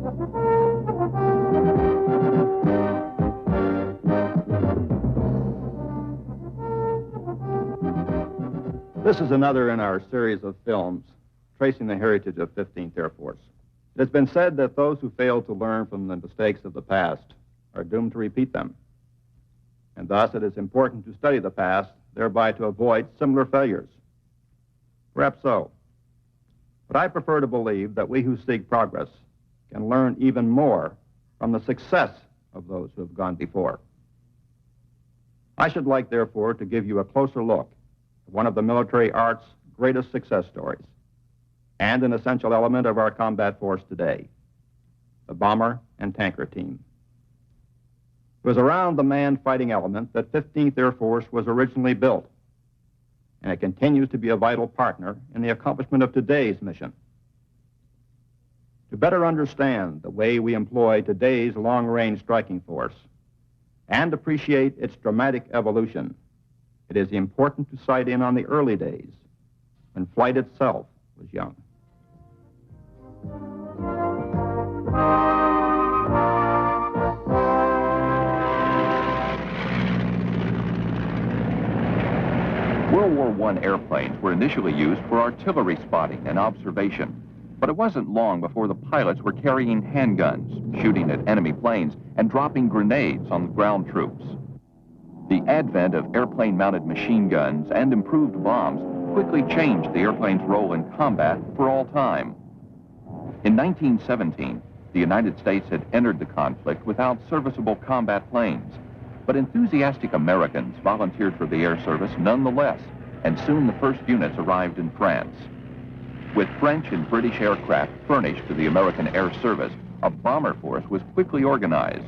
This is another in our series of films tracing the heritage of 15th Air Force. It has been said that those who fail to learn from the mistakes of the past are doomed to repeat them. And thus it is important to study the past, thereby to avoid similar failures. Perhaps so. But I prefer to believe that we who seek progress can learn even more from the success of those who have gone before. I should like, therefore, to give you a closer look at one of the military art's greatest success stories and an essential element of our combat force today, the bomber and tanker team. It was around the manned fighting element that 15th Air Force was originally built, and it continues to be a vital partner in the accomplishment of today's mission. To better understand the way we employ today's long-range striking force and appreciate its dramatic evolution, it is important to sight in on the early days when flight itself was young. World War I airplanes were initially used for artillery spotting and observation, but it wasn't long before the pilots were carrying handguns, shooting at enemy planes, and dropping grenades on the ground troops. The advent of airplane-mounted machine guns and improved bombs quickly changed the airplane's role in combat for all time. In 1917, the United States had entered the conflict without serviceable combat planes, but enthusiastic Americans volunteered for the air service nonetheless, and soon the first units arrived in France. With French and British aircraft furnished to the American Air Service, a bomber force was quickly organized.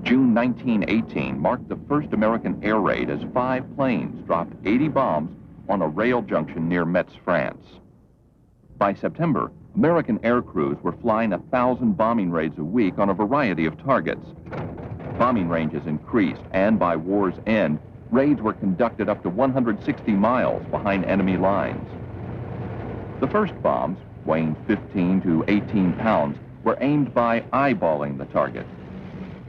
June 1918 marked the first American air raid as 5 planes dropped 80 bombs on a rail junction near Metz, France. By September, American air crews were flying 1,000 bombing raids a week on a variety of targets. Bombing ranges increased, and by war's end, raids were conducted up to 160 miles behind enemy lines. The first bombs, weighing 15 to 18 pounds, were aimed by eyeballing the target.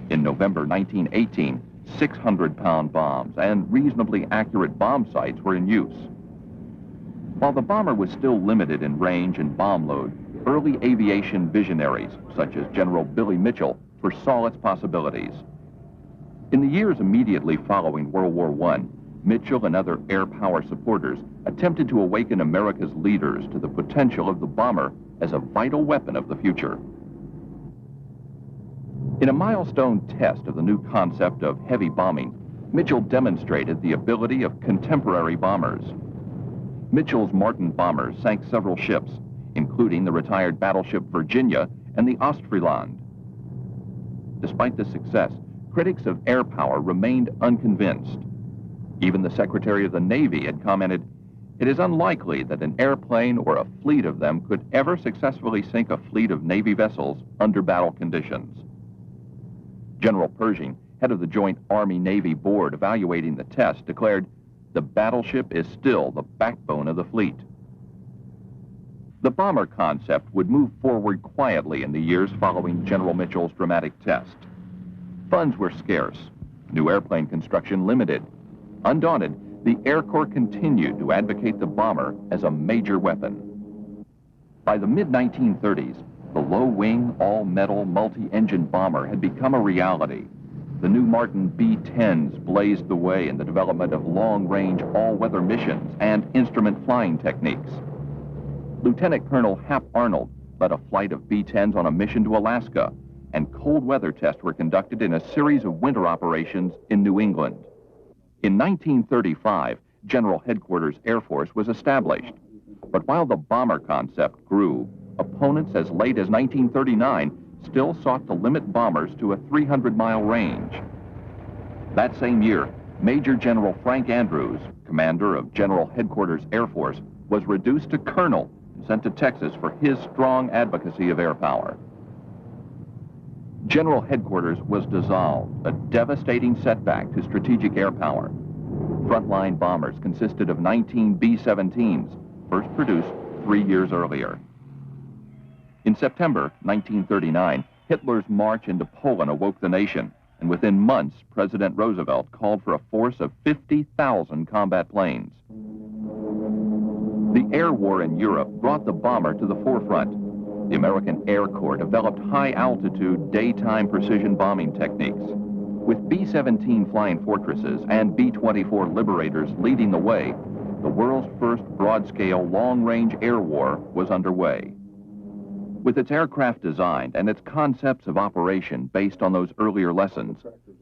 In November 1918, 600-pound bombs and reasonably accurate bomb sights were in use. While the bomber was still limited in range and bomb load, early aviation visionaries, such as General Billy Mitchell, foresaw its possibilities. In the years immediately following World War I, Mitchell and other air power supporters attempted to awaken America's leaders to the potential of the bomber as a vital weapon of the future. In a milestone test of the new concept of heavy bombing, Mitchell demonstrated the ability of contemporary bombers. Mitchell's Martin bombers sank several ships, including the retired battleship Virginia and the Ostfriesland. Despite this success, critics of air power remained unconvinced. Even the Secretary of the Navy had commented, "It is unlikely that an airplane or a fleet of them could ever successfully sink a fleet of Navy vessels under battle conditions." General Pershing, head of the Joint Army-Navy Board evaluating the test, declared, "The battleship is still the backbone of the fleet." The bomber concept would move forward quietly in the years following General Mitchell's dramatic test. Funds were scarce, new airplane construction limited. Undaunted, the Air Corps continued to advocate the bomber as a major weapon. By the mid-1930s, the low-wing, all-metal, multi-engine bomber had become a reality. The new Martin B-10s blazed the way in the development of long-range, all-weather missions and instrument flying techniques. Lieutenant Colonel Hap Arnold led a flight of B-10s on a mission to Alaska, and cold weather tests were conducted in a series of winter operations in New England. In 1935, General Headquarters Air Force was established. But while the bomber concept grew, opponents as late as 1939 still sought to limit bombers to a 300-mile range. That same year, Major General Frank Andrews, commander of General Headquarters Air Force, was reduced to colonel and sent to Texas for his strong advocacy of air power. General Headquarters was dissolved, a devastating setback to strategic air power. Frontline bombers consisted of 19 B-17s, first produced 3 years earlier. In September 1939, Hitler's march into Poland awoke the nation, and within months, President Roosevelt called for a force of 50,000 combat planes. The air war in Europe brought the bomber to the forefront. The American Air Corps developed high-altitude, daytime precision bombing techniques. With B-17 Flying Fortresses and B-24 Liberators leading the way, the world's first broad-scale, long-range air war was underway. With its aircraft designed and its concepts of operation based on those earlier lessons,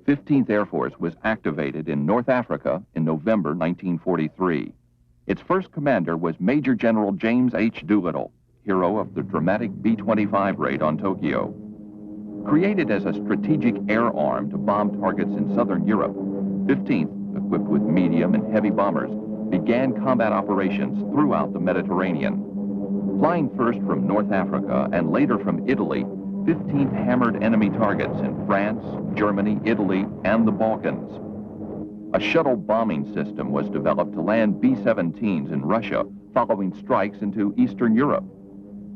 15th Air Force was activated in North Africa in November 1943. Its first commander was Major General James H. Doolittle, hero of the dramatic B-25 raid on Tokyo. Created as a strategic air arm to bomb targets in southern Europe, 15th, equipped with medium and heavy bombers, began combat operations throughout the Mediterranean. Flying first from North Africa and later from Italy, 15th hammered enemy targets in France, Germany, Italy, and the Balkans. A shuttle bombing system was developed to land B-17s in Russia, following strikes into Eastern Europe.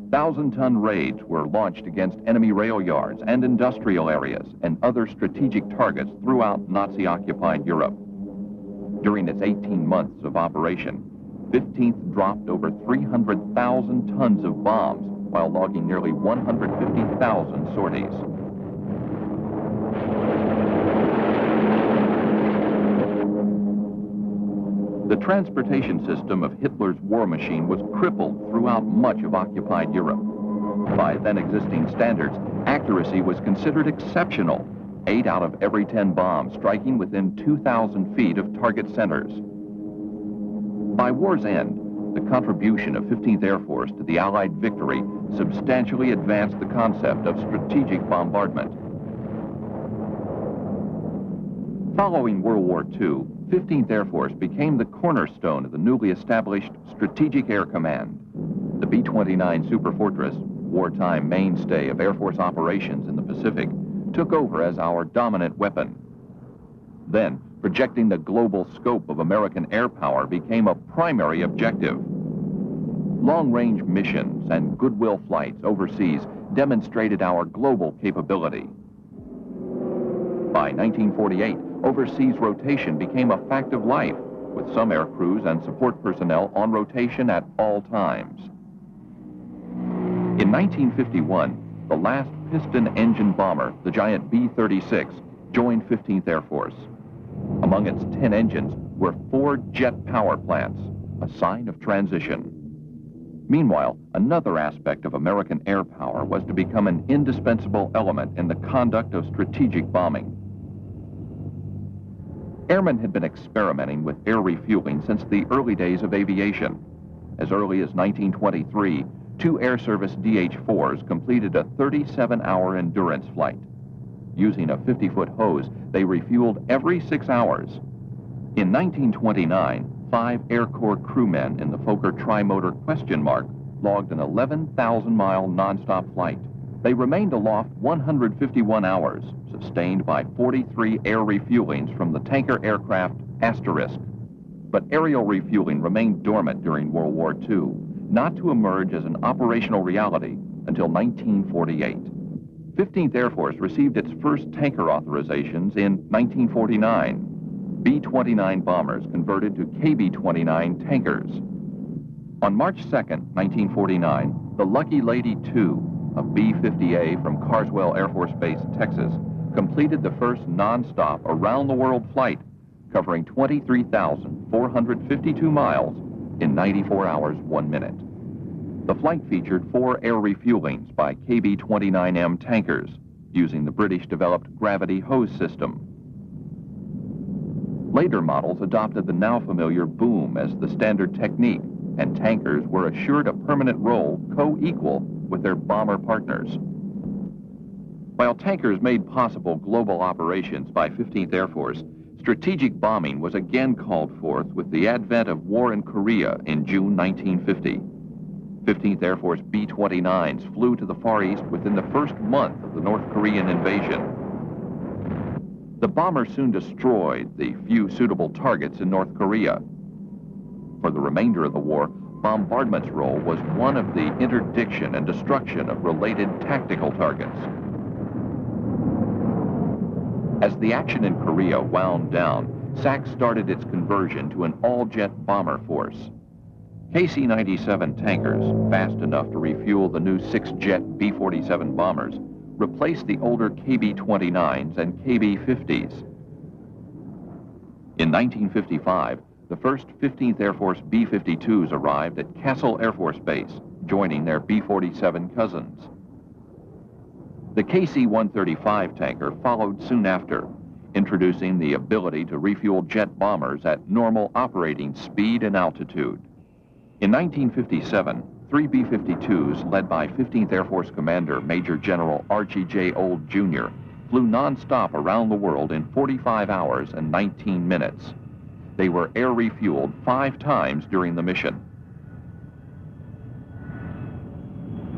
1,000-ton raids were launched against enemy rail yards and industrial areas and other strategic targets throughout Nazi-occupied Europe. During its 18 months of operation, 15th dropped over 300,000 tons of bombs while logging nearly 150,000 sorties. The transportation system of Hitler's war machine was crippled throughout much of occupied Europe. By then existing standards, accuracy was considered exceptional. 8 out of every 10 bombs striking within 2,000 feet of target centers. By war's end, the contribution of 15th Air Force to the Allied victory substantially advanced the concept of strategic bombardment. Following World War II, 15th Air Force became the cornerstone of the newly established Strategic Air Command. The B-29 Superfortress, wartime mainstay of Air Force operations in the Pacific, took over as our dominant weapon. Then, projecting the global scope of American air power became a primary objective. Long-range missions and goodwill flights overseas demonstrated our global capability. By 1948, overseas rotation became a fact of life, with some air crews and support personnel on rotation at all times. In 1951, the last piston-engine bomber, the giant B-36, joined 15th Air Force. Among its 10 engines were 4 jet power plants, a sign of transition. Meanwhile, another aspect of American air power was to become an indispensable element in the conduct of strategic bombing. Airmen had been experimenting with air refueling since the early days of aviation. As early as 1923, 2 Air Service DH-4s completed a 37-hour endurance flight. Using a 50-foot hose, they refueled every 6 hours. In 1929, 5 Air Corps crewmen in the Fokker Trimotor Question Mark logged an 11,000-mile nonstop flight. They remained aloft 151 hours, sustained by 43 air refuelings from the tanker aircraft Asterisk. But aerial refueling remained dormant during World War II, not to emerge as an operational reality until 1948. 15th Air Force received its first tanker authorizations in 1949. B-29 bombers converted to KB-29 tankers. On March 2nd, 1949, the Lucky Lady II, a B-50A from Carswell Air Force Base, Texas, completed the first non-stop around-the-world flight, covering 23,452 miles in 94 hours, 1 minute. The flight featured 4 air refuelings by KB-29M tankers, using the British-developed gravity hose system. Later models adopted the now familiar boom as the standard technique, and tankers were assured a permanent role co-equal with their bomber partners. While tankers made possible global operations by 15th Air Force, strategic bombing was again called forth with the advent of war in Korea in June 1950. 15th Air Force B-29s flew to the Far East within the first month of the North Korean invasion. The bombers soon destroyed the few suitable targets in North Korea. For the remainder of the war, bombardment's role was one of the interdiction and destruction of related tactical targets. As the action in Korea wound down, SAC started its conversion to an all-jet bomber force. KC-97 tankers, fast enough to refuel the new 6-jet B-47 bombers, replaced the older KB-29s and KB-50s. In 1955, the first 15th Air Force B-52s arrived at Castle Air Force Base, joining their B-47 cousins. The KC-135 tanker followed soon after, introducing the ability to refuel jet bombers at normal operating speed and altitude. In 1957, 3 B-52s led by 15th Air Force Commander Major General Archie J. Old, Jr. flew non-stop around the world in 45 hours and 19 minutes. They were air refueled 5 times during the mission.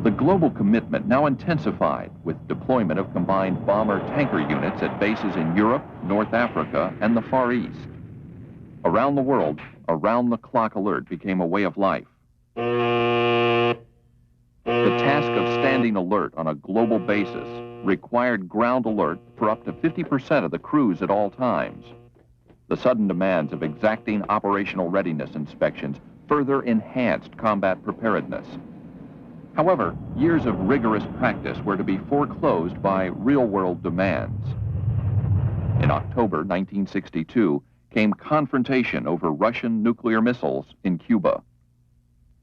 The global commitment now intensified with deployment of combined bomber-tanker units at bases in Europe, North Africa, and the Far East. Around the world, around-the-clock alert became a way of life. The task of standing alert on a global basis required ground alert for up to 50% of the crews at all times. The sudden demands of exacting operational readiness inspections further enhanced combat preparedness. However, years of rigorous practice were to be foreclosed by real-world demands. In October 1962 came confrontation over Russian nuclear missiles in Cuba.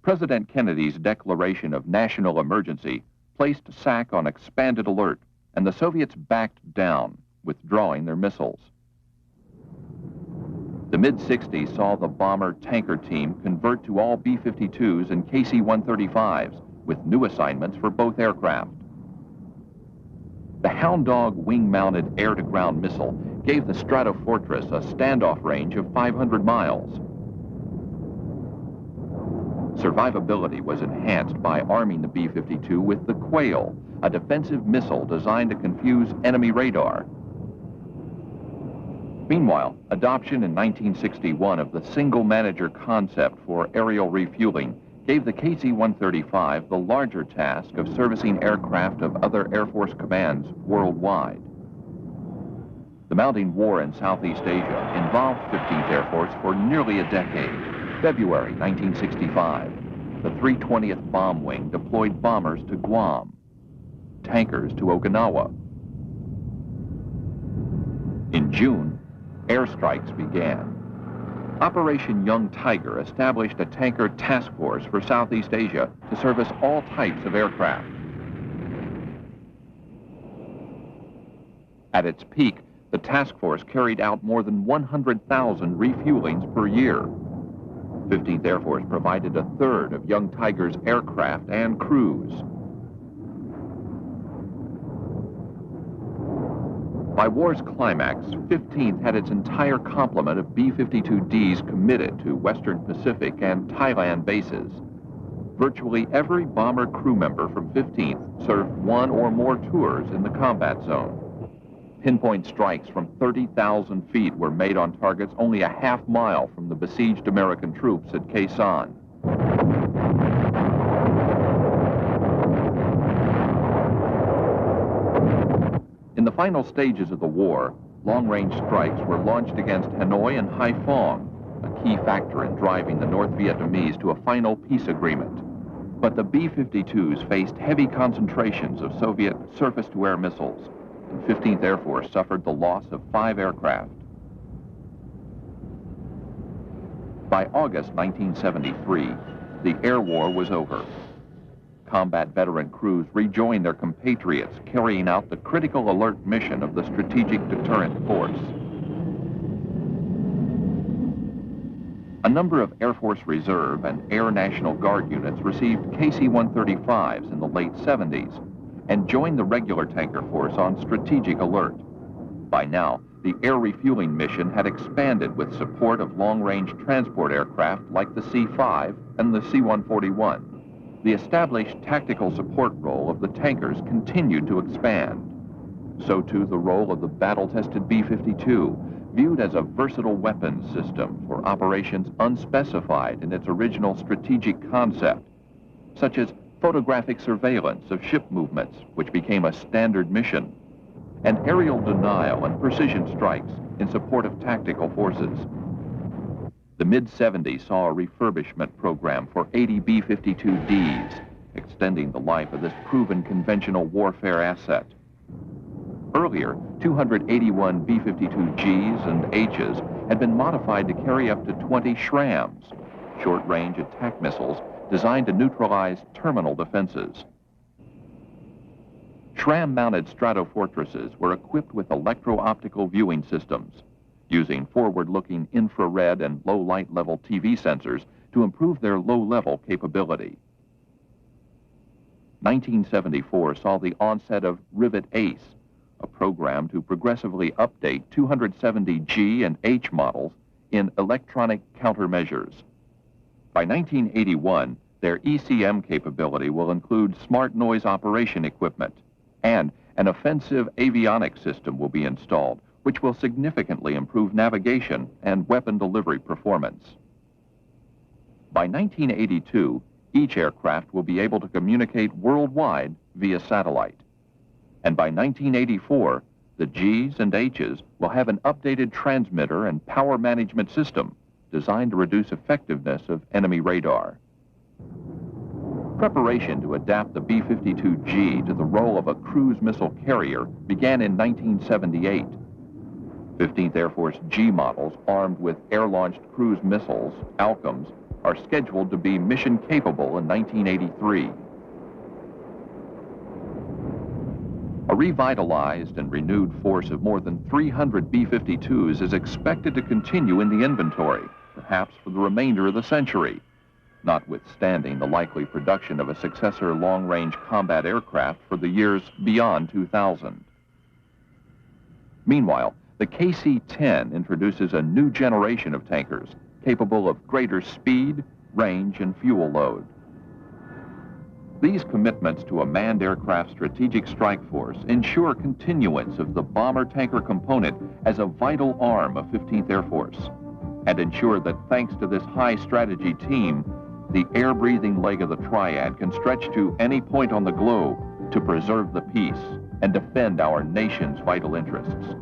President Kennedy's declaration of national emergency placed SAC on expanded alert, and the Soviets backed down, withdrawing their missiles. The mid-60s saw the bomber-tanker team convert to all B-52s and KC-135s, with new assignments for both aircraft. The Hound Dog wing-mounted air-to-ground missile gave the Stratofortress a standoff range of 500 miles. Survivability was enhanced by arming the B-52 with the Quail, a defensive missile designed to confuse enemy radar. Meanwhile, adoption in 1961 of the single-manager concept for aerial refueling gave the KC-135 the larger task of servicing aircraft of other Air Force commands worldwide. The mounting war in Southeast Asia involved 15th Air Force for nearly a decade. February 1965, the 320th Bomb Wing deployed bombers to Guam, tankers to Okinawa. In June, airstrikes began. Operation Young Tiger established a tanker task force for Southeast Asia to service all types of aircraft. At its peak, the task force carried out more than 100,000 refuelings per year. 15th Air Force provided a third of Young Tiger's aircraft and crews. By war's climax, 15th had its entire complement of B-52Ds committed to Western Pacific and Thailand bases. Virtually every bomber crew member from 15th served one or more tours in the combat zone. Pinpoint strikes from 30,000 feet were made on targets only a half mile from the besieged American troops at Khe Sanh. In the final stages of the war, long-range strikes were launched against Hanoi and Haiphong, a key factor in driving the North Vietnamese to a final peace agreement. But the B-52s faced heavy concentrations of Soviet surface-to-air missiles, and 15th Air Force suffered the loss of 5 aircraft. By August 1973, the air war was over. Combat veteran crews rejoined their compatriots carrying out the critical alert mission of the Strategic Deterrent Force. A number of Air Force Reserve and Air National Guard units received KC-135s in the late 70s and joined the regular tanker force on strategic alert. By now, the air refueling mission had expanded with support of long-range transport aircraft like the C-5 and the C-141. The established tactical support role of the tankers continued to expand. So too the role of the battle-tested B-52, viewed as a versatile weapons system for operations unspecified in its original strategic concept, such as photographic surveillance of ship movements, which became a standard mission, and aerial denial and precision strikes in support of tactical forces. The mid-70s saw a refurbishment program for 80 B-52Ds, extending the life of this proven conventional warfare asset. Earlier, 281 B-52Gs and Hs had been modified to carry up to 20 SRAMs, short-range attack missiles designed to neutralize terminal defenses. SRAM-mounted stratofortresses were equipped with electro-optical viewing systems, using forward-looking infrared and low-light level TV sensors to improve their low-level capability. 1974 saw the onset of Rivet Ace, a program to progressively update 270G and H models in electronic countermeasures. By 1981, their ECM capability will include smart noise operation equipment, and an offensive avionics system will be installed, which will significantly improve navigation and weapon delivery performance. By 1982, each aircraft will be able to communicate worldwide via satellite. And by 1984, the Gs and Hs will have an updated transmitter and power management system designed to reduce effectiveness of enemy radar. Preparation to adapt the B-52G to the role of a cruise missile carrier began in 1978. 15th Air Force G models armed with air-launched cruise missiles, ALCMs, are scheduled to be mission-capable in 1983. A revitalized and renewed force of more than 300 B-52s is expected to continue in the inventory, perhaps for the remainder of the century, notwithstanding the likely production of a successor long-range combat aircraft for the years beyond 2000. Meanwhile, the KC-10 introduces a new generation of tankers capable of greater speed, range, and fuel load. These commitments to a manned aircraft strategic strike force ensure continuance of the bomber-tanker component as a vital arm of 15th Air Force, and ensure that thanks to this high-strategy team, the air-breathing leg of the triad can stretch to any point on the globe to preserve the peace and defend our nation's vital interests.